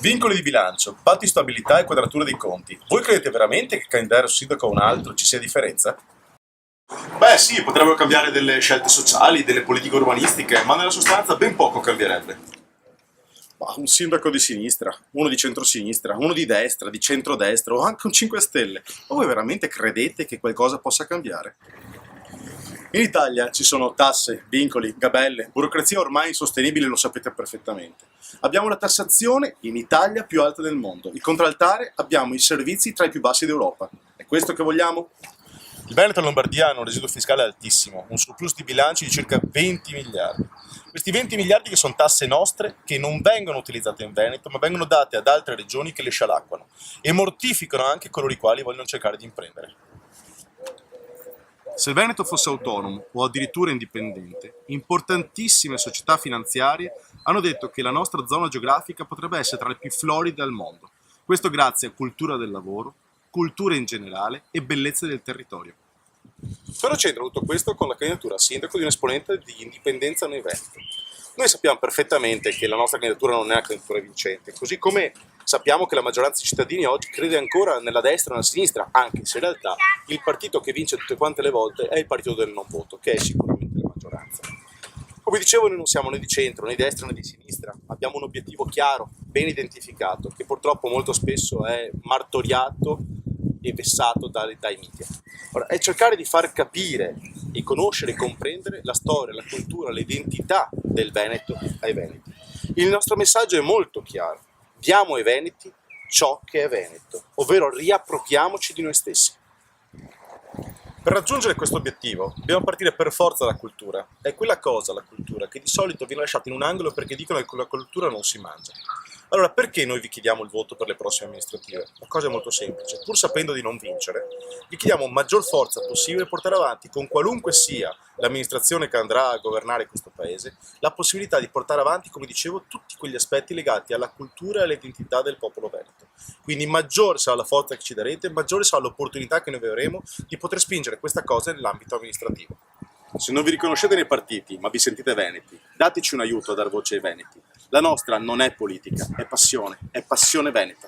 Vincoli di bilancio, patti di stabilità e quadratura dei conti. Voi credete veramente che candidare un sindaco a un altro ci sia differenza? Beh sì, potrebbero cambiare delle scelte sociali, delle politiche urbanistiche, ma nella sostanza ben poco cambierebbe. Ma un sindaco di sinistra, uno di centrosinistra, uno di destra, di centrodestra o anche un 5 Stelle. Ma voi veramente credete che qualcosa possa cambiare? In Italia ci sono tasse, vincoli, gabelle, burocrazia ormai insostenibile, lo sapete perfettamente. Abbiamo la tassazione in Italia più alta del mondo. Il contraltare abbiamo i servizi tra i più bassi d'Europa. È questo che vogliamo? Il Veneto e la Lombardia hanno un residuo fiscale altissimo, un surplus di bilancio di circa 20 miliardi. Questi 20 miliardi che sono tasse nostre che non vengono utilizzate in Veneto, ma vengono date ad altre regioni che le scialacquano e mortificano anche coloro i quali vogliono cercare di imprendere. Se il Veneto fosse autonomo o addirittura indipendente, importantissime società finanziarie hanno detto che la nostra zona geografica potrebbe essere tra le più floride al mondo. Questo grazie a cultura del lavoro, cultura in generale e bellezza del territorio. Però c'entra tutto questo con la candidatura a sindaco di un esponente di indipendenza nei Veneto. Noi sappiamo perfettamente che la nostra candidatura non è una candidatura vincente, così come sappiamo che la maggioranza dei cittadini oggi crede ancora nella destra e nella sinistra, anche se in realtà il partito che vince tutte quante le volte è il partito del non voto, che è sicuramente la maggioranza. Come dicevo, noi non siamo né di centro, né di destra, né di sinistra, abbiamo un obiettivo chiaro, ben identificato, che purtroppo molto spesso è martoriato e vessato dai media. Ora, è cercare di far capire e conoscere e comprendere la storia, la cultura, l'identità del Veneto ai Veneti. Il nostro messaggio è molto chiaro: diamo ai Veneti ciò che è Veneto, ovvero riappropriamoci di noi stessi. Per raggiungere questo obiettivo dobbiamo partire per forza dalla cultura. È quella cosa, la cultura, che di solito viene lasciata in un angolo perché dicono che con la cultura non si mangia. Allora, perché noi vi chiediamo il voto per le prossime amministrative? La cosa è molto semplice. Pur sapendo di non vincere, vi chiediamo maggior forza possibile per portare avanti, con qualunque sia l'amministrazione che andrà a governare questo paese, la possibilità di portare avanti, come dicevo, tutti quegli aspetti legati alla cultura e all'identità del popolo veneto. Quindi maggiore sarà la forza che ci darete, maggiore sarà l'opportunità che noi avremo di poter spingere questa cosa nell'ambito amministrativo. Se non vi riconoscete nei partiti, ma vi sentite veneti, dateci un aiuto a dar voce ai veneti. La nostra non è politica, è passione veneta.